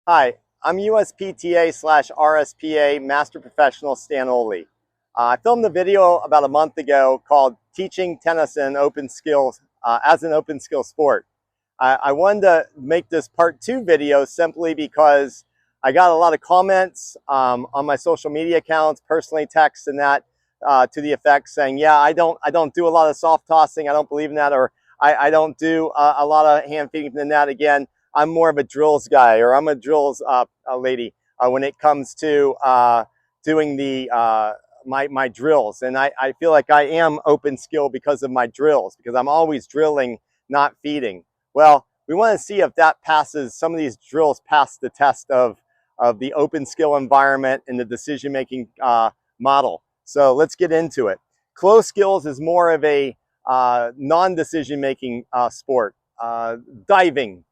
Hi, I'm USPTA/RSPA Master Professional Stan Oley. I filmed a video about a month ago called Teaching Tennis in Open Skills as an Open Skill Sport. I wanted to make this part 2 video simply because I got a lot of comments on my social media accounts, personally texts and that to the effect saying, yeah, I don't do a lot of soft tossing, I don't believe in that, or I don't do a lot of hand feeding from the net. Again, I'm more of a drills guy, or I'm a drills lady when it comes to doing the my drills. And I feel like I am open skill because of my drills, because I'm always drilling, not feeding. Well, we want to see if that passes, some of these drills pass the test of the open skill environment and the decision-making model. So let's get into it. Closed skills is more of a non-decision-making sport. Diving,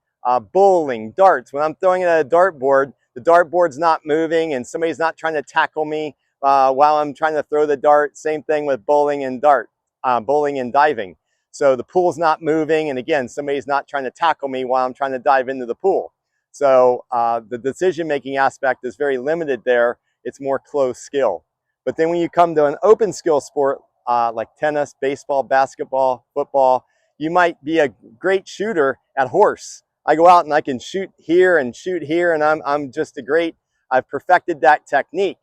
bowling, darts. When I'm throwing it at a dartboard, the dartboard's not moving and somebody's not trying to tackle me while I'm trying to throw the dart. Same thing with bowling and bowling and diving. So the pool's not moving, and again, somebody's not trying to tackle me while I'm trying to dive into the pool. So the decision-making aspect is very limited there. It's more closed skill. But then when you come to an open skill sport like tennis, baseball, basketball, football, you might be a great shooter at horse. I go out and I can shoot here, and I'm just I've perfected that technique.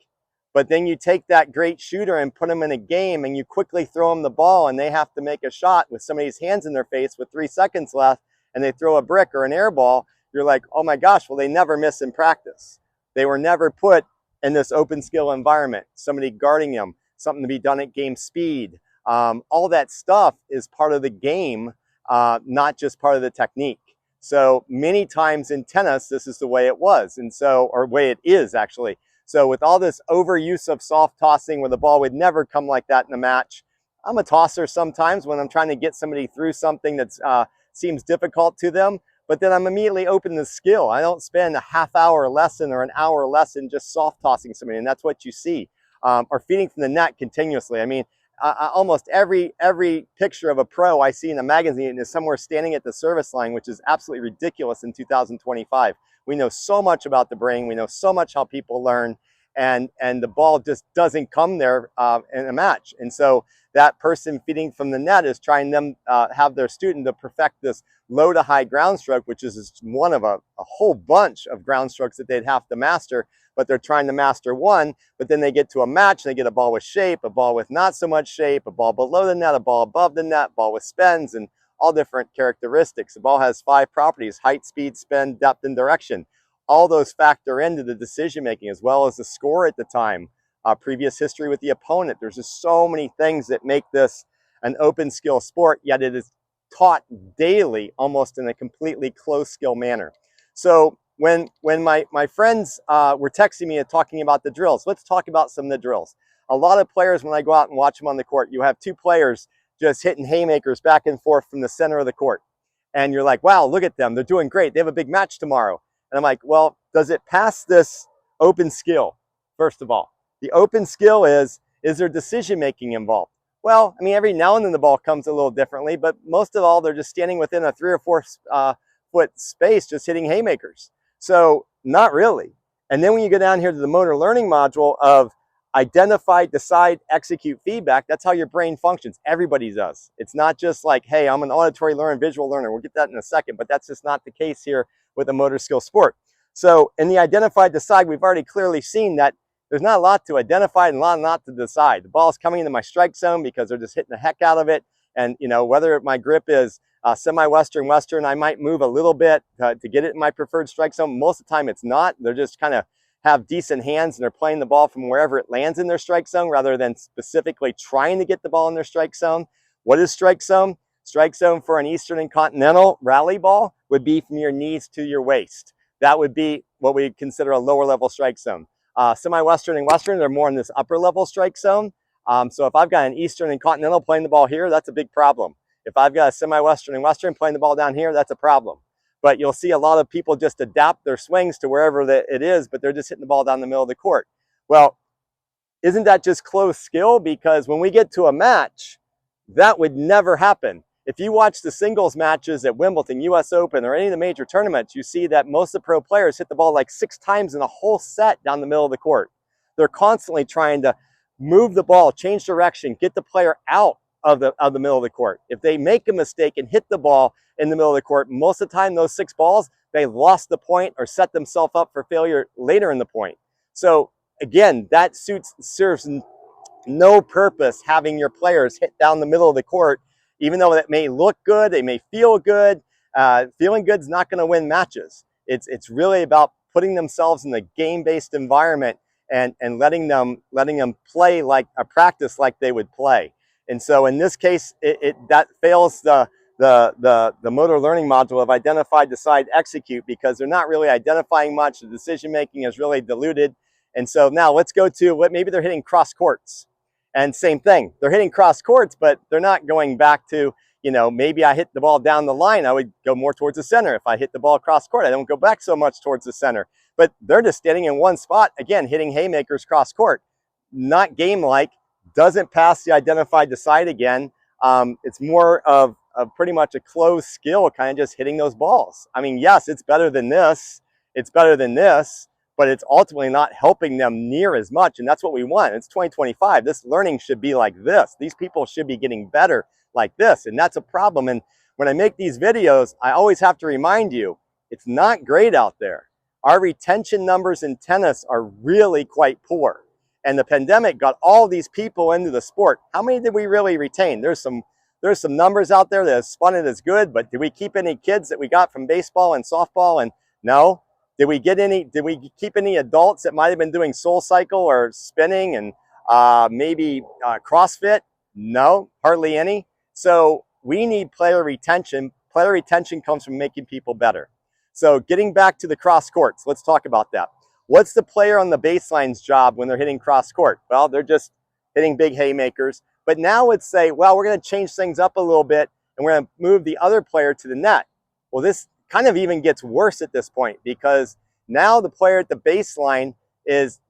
But then you take that great shooter and put them in a game, and you quickly throw them the ball, and they have to make a shot with somebody's hands in their face with 3 seconds left, and they throw a brick or an air ball. You're like, oh my gosh, well, they never miss in practice. They were never put in this open skill environment, somebody guarding them, something to be done at game speed. All that stuff is part of the game, not just part of the technique. So many times in tennis, this is the way it was, and so, or way it is actually. So with all this overuse of soft tossing where the ball would never come like that in a match, I'm a tosser sometimes when I'm trying to get somebody through something that seems difficult to them, but then I'm immediately open to skill. I don't spend a half-hour lesson or an hour lesson just soft tossing somebody, and that's what you see. Or feeding from the net continuously. I mean, almost every picture of a pro I see in a magazine is somewhere standing at the service line, which is absolutely ridiculous in 2025. We know so much about the brain. We know so much how people learn, and the ball just doesn't come there in a match. And so that person feeding from the net is trying them have their student to perfect this low to high ground stroke, which is one of a whole bunch of ground strokes that they'd have to master. But they're trying to master one, but then they get to a match and they get a ball with shape, a ball with not so much shape, a ball below the net, a ball above the net, ball with spins, and all different characteristics. The ball has 5 properties: height, speed, spin, depth, and direction. All those factor into the decision making, as well as the score at the time, previous history with the opponent. There's just so many things that make this an open skill sport, yet it is taught daily, almost in a completely closed skill manner. So when my friends were texting me and talking about the drills, let's talk about some of the drills. A lot of players, when I go out and watch them on the court, you have 2 players just hitting haymakers back and forth from the center of the court. And you're like, wow, look at them. They're doing great. They have a big match tomorrow. And I'm like, well, does it pass this open skill? First of all, the open skill is there decision making involved? Well, I mean, every now and then the ball comes a little differently, but most of all, they're just standing within a 3 or 4 foot space, just hitting haymakers. So not really. And then when you go down here to the motor learning module of identify, decide, execute, feedback, that's how your brain functions. Everybody does. It's not just like, hey, I'm an auditory learner, visual learner. We'll get that in a second, but that's just not the case here with a motor skill sport. So in the identify, decide, we've already clearly seen that there's not a lot to identify and a lot to decide. The ball is coming into my strike zone because they're just hitting the heck out of it. And you know, whether my grip is semi-western, western, I might move a little bit to get it in my preferred strike zone. Most of the time it's not. They're just kind of have decent hands and they're playing the ball from wherever it lands in their strike zone rather than specifically trying to get the ball in their strike zone. What is strike zone? Strike zone for an Eastern and Continental rally ball would be from your knees to your waist. That would be what we consider a lower level strike zone. Semi-Western and Western, they're more in this upper level strike zone. So if I've got an Eastern and Continental playing the ball here, that's a big problem. If I've got a semi-Western and Western playing the ball down here, that's a problem. But you'll see a lot of people just adapt their swings to wherever it is, but they're just hitting the ball down the middle of the court. Well, isn't that just close skill? Because when we get to a match, that would never happen. If you watch the singles matches at Wimbledon, US Open, or any of the major tournaments, you see that most of the pro players hit the ball like 6 times in a whole set down the middle of the court. They're constantly trying to move the ball, change direction, get the player out of the middle of the court. If they make a mistake and hit the ball in the middle of the court, most of the time those 6 balls, they lost the point or set themselves up for failure later in the point. So again, that serves no purpose having your players hit down the middle of the court, even though that may look good, they may feel good. Feeling good is not going to win matches. It's really about putting themselves in the game-based environment and letting them play like a practice like they would play. And so in this case, that fails the motor learning module of identify, decide, execute, because they're not really identifying much. The decision making is really diluted. And so now let's go to what maybe they're hitting cross courts. And same thing, they're hitting cross courts, but they're not going back to, you know, maybe I hit the ball down the line, I would go more towards the center. If I hit the ball cross court, I don't go back so much towards the center. But they're just standing in one spot, again, hitting haymakers cross court. Not game-like, doesn't pass the identify, decide again. It's more of pretty much a closed skill, kind of just hitting those balls. I mean, yes, it's better than this. It's better than this, but it's ultimately not helping them near as much. And that's what we want. It's 2025. This learning should be like this. These people should be getting better like this. And that's a problem. And when I make these videos, I always have to remind you, it's not great out there. Our retention numbers in tennis are really quite poor. And the pandemic got all these people into the sport. How many did we really retain? There's some numbers out there that spun it as good, but did we keep any kids that we got from baseball and softball? And no. Did we keep any adults that might have been doing Soul Cycle or spinning and maybe CrossFit? No, hardly any. So we need player retention. Player retention comes from making people better. So getting back to the cross courts, let's talk about that. What's the player on the baseline's job when they're hitting cross court? Well, they're just hitting big haymakers. But now let's say, well, we're going to change things up a little bit and we're going to move the other player to the net. Well, this kind of even gets worse at this point, because now the player at the baseline is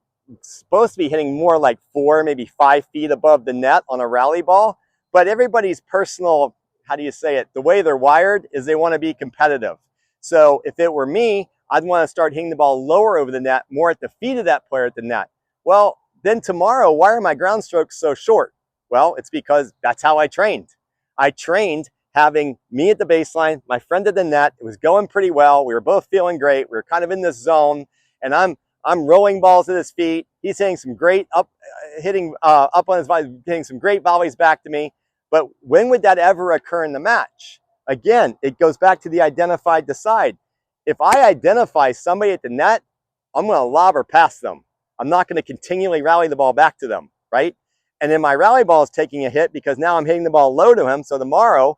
supposed to be hitting more like 4, maybe 5 feet above the net on a rally ball. But everybody's personal, how do you say it? The way they're wired is they want to be competitive. So if it were me, I'd want to start hitting the ball lower over the net, more at the feet of that player at the net. Well, then tomorrow, why are my ground strokes so short? Well, it's because that's how I trained. I trained having me at the baseline, my friend at the net. It was going pretty well. We were both feeling great. We were kind of in this zone, and I'm rolling balls at his feet. He's hitting some great up on his body, hitting some great volleys back to me. But when would that ever occur in the match? Again, it goes back to the identify, decide. If I identify somebody at the net, I'm going to lob or pass them. I'm not going to continually rally the ball back to them, right? And then my rally ball is taking a hit because now I'm hitting the ball low to him. So tomorrow,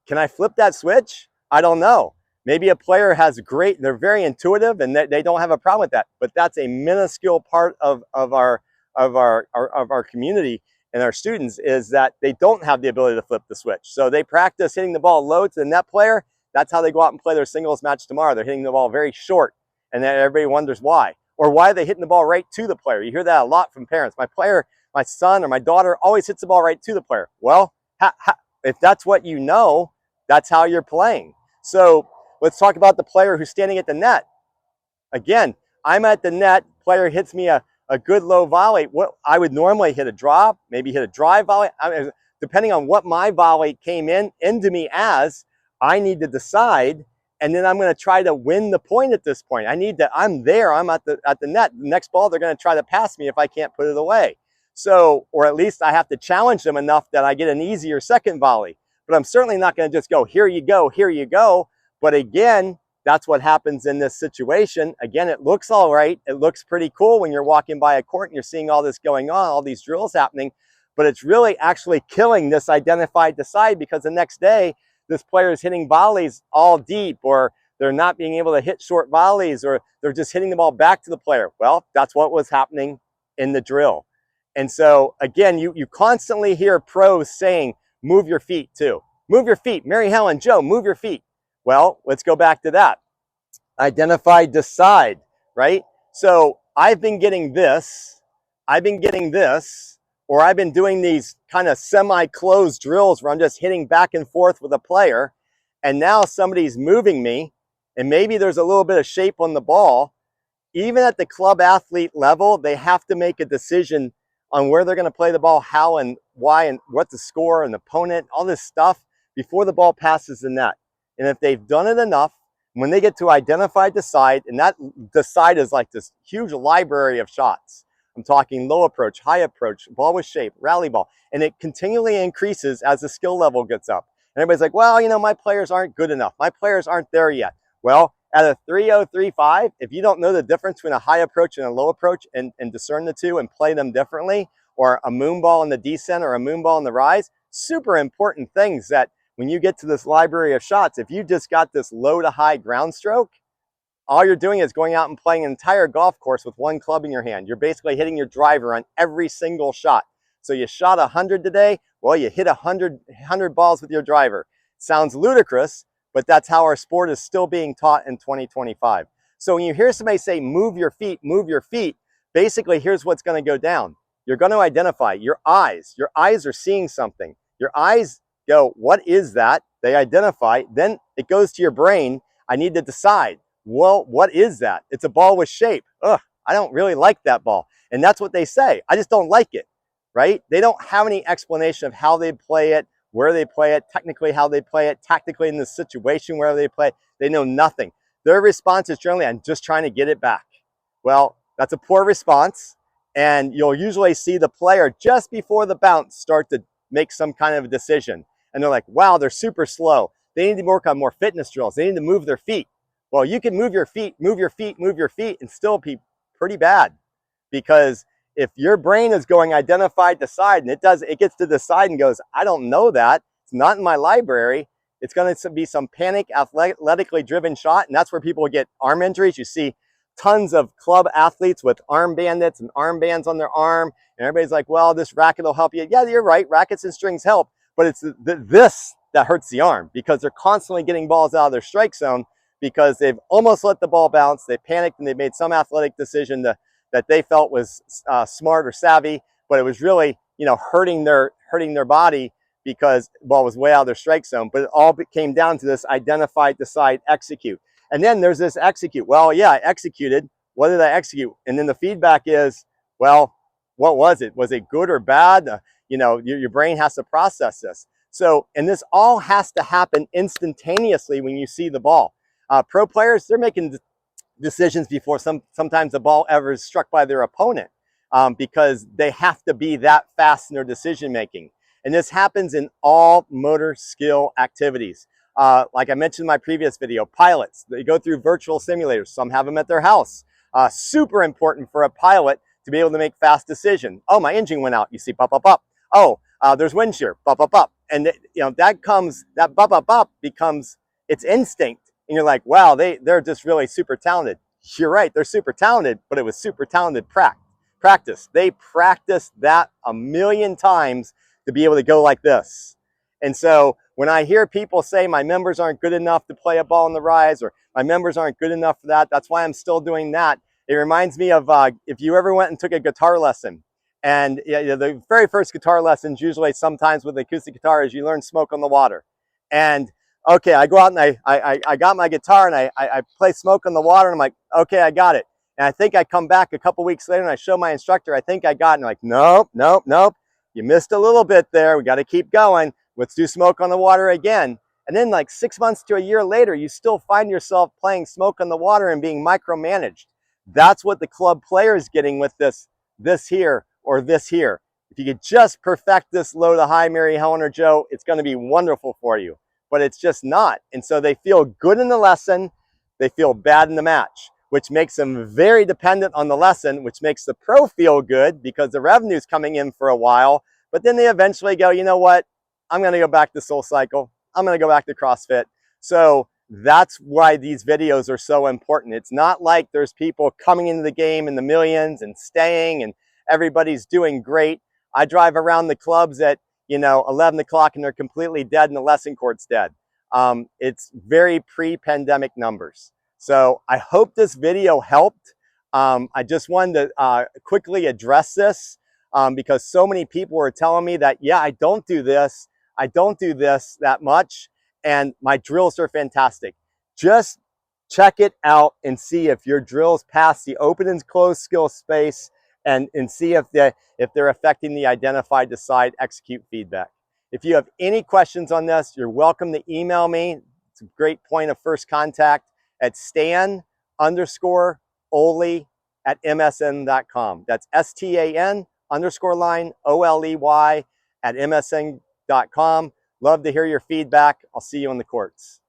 can I flip that switch? I don't know. Maybe a player has they're very intuitive and they don't have a problem with that. But that's a minuscule part of our community and our students, is that they don't have the ability to flip the switch. So they practice hitting the ball low to the net player. That's how they go out and play their singles match tomorrow. They're hitting the ball very short, and then everybody wonders why. Or why are they hitting the ball right to the player? You hear that a lot from parents. My son or my daughter always hits the ball right to the player. Well, if that's what you know, that's how you're playing. So let's talk about the player who's standing at the net. Again, I'm at the net, player hits me a good low volley. What I would normally hit a drop, maybe hit a drive volley. Depending on what my volley came into me as, I need to decide, and then I'm going to try to win the point at this point. I'm there, I'm at the net. The next ball, they're going to try to pass me if I can't put it away. So, or at least I have to challenge them enough that I get an easier second volley. But I'm certainly not going to just go, here you go, here you go. But again, that's what happens in this situation. Again, it looks all right. It looks pretty cool when you're walking by a court and you're seeing all this going on, all these drills happening. But it's really actually killing this identify, decide, because the next day, this player is hitting volleys all deep, or they're not being able to hit short volleys, or they're just hitting the ball back to the player. Well, that's what was happening in the drill. And so, again, you constantly hear pros saying, move your feet too. Move your feet. Mary Helen, Joe, move your feet. Well, let's go back to that. Identify, decide, right? So I've been getting this or I've been doing these kind of semi-closed drills where I'm just hitting back and forth with a player, and now somebody's moving me, and maybe there's a little bit of shape on the ball. Even at the club athlete level, they have to make a decision on where they're going to play the ball, how and why, and what to score, and opponent, all this stuff before the ball passes the net. And if they've done it enough, when they get to identify decide, and that decide is like this huge library of shots. I'm talking low approach, high approach, ball with shape, rally ball, and it continually increases as the skill level gets up. And everybody's like, well, you know, my players aren't good enough. My players aren't there yet. Well, at a 3.035, if you don't know the difference between a high approach and a low approach and discern the two and play them differently, or a moon ball in the descent or a moon ball in the rise, super important things that when you get to this library of shots, if you just got this low to high ground stroke, all you're doing is going out and playing an entire golf course with one club in your hand. You're basically hitting your driver on every single shot. So you shot 100 today, well, you hit 100 balls with your driver. Sounds ludicrous, but that's how our sport is still being taught in 2025. So when you hear somebody say, move your feet, basically here's what's going to go down. You're going to identify your eyes. Your eyes are seeing something. Your eyes go, what is that? They identify. Then it goes to your brain. I need to decide. Well, what is that? It's a ball with shape. Ugh, I don't really like that ball. And that's what they say. I just don't like it, right? They don't have any explanation of how they play it, where they play it, technically how they play it, tactically in the situation where they play it. They know nothing. Their response is generally, I'm just trying to get it back. Well, that's a poor response. And you'll usually see the player just before the bounce start to make some kind of a decision. And they're like, wow, they're super slow. They need to work on more fitness drills. They need to move their feet. Well, you can move your feet, and still be pretty bad. Because if your brain is going identify, decide, and it gets to decide and goes, I don't know that. It's not in my library. It's going to be some panic, athletically driven shot. And that's where people get arm injuries. You see tons of club athletes with arm bandits and armbands on their arm. And everybody's like, well, this racket will help you. Yeah, you're right. Rackets and strings help. But it's this that hurts the arm, because they're constantly getting balls out of their strike zone because they've almost let the ball bounce. They panicked and they made some athletic decision that they felt was smart or savvy, but it was really, you know, hurting their body because the ball was way out of their strike zone. But it all came down to this identify, decide, execute. And then there's this execute. Well, yeah, I executed. What did I execute? And then the feedback is, well, what was it? Was it good or bad? You know, your brain has to process this. So, and this all has to happen instantaneously when you see the ball. Pro players, they're making decisions before sometimes the ball ever is struck by their opponent, because they have to be that fast in their decision making. And this happens in all motor skill activities. Like I mentioned in my previous video, pilots, they go through virtual simulators. Some have them at their house. Super important for a pilot to be able to make fast decisions. Oh, my engine went out. You see, pop, pop, pop. Oh, there's wind shear, pop, pop, pop. And you know, that pop, pop, pop becomes its instinct. And you're like, wow, they're just really super talented. You're right, they're super talented, but it was super talented practice. They practiced that a million times to be able to go like this. And so when I hear people say my members aren't good enough to play a ball in the rise, or my members aren't good enough for that, that's why I'm still doing that. It reminds me of if you ever went and took a guitar lesson. And the very first guitar lessons, usually sometimes with the acoustic guitar, is you learn Smoke on the Water. And okay, I go out and I got my guitar and I play Smoke on the Water, and I'm like, okay, I got it. And I think I come back a couple weeks later and I show my instructor, I think I got it. And like, nope. You missed a little bit there. We got to keep going. Let's do Smoke on the Water again. And then like 6 months to a year later, you still find yourself playing Smoke on the Water and being micromanaged. That's what the club player is getting with this here or this here. If you could just perfect this low to high, Mary Helen or Joe, it's going to be wonderful for you. But it's just not. And so they feel good in the lesson, they feel bad in the match, which makes them very dependent on the lesson, which makes the pro feel good because the revenue's coming in for a while. But then they eventually go, you know what? I'm going to go back to Soul Cycle. I'm going to go back to CrossFit. So that's why these videos are so important. It's not like there's people coming into the game in the millions and staying and everybody's doing great. I drive around the clubs at 11 o'clock and they're completely dead and the lesson court's dead. It's very pre-pandemic numbers. So I hope this video helped. I just wanted to quickly address this. because so many people were telling me that, yeah, I don't do this that much, and my drills are fantastic. Just check it out and see if your drills pass the open and close skill space, and see if they're affecting the identify, decide, execute feedback. If you have any questions on this, you're welcome to email me. It's a great point of first contact at stan_oley@msn.com. That's STAN_OLEY@msn.com. Love to hear your feedback. I'll see you on the courts.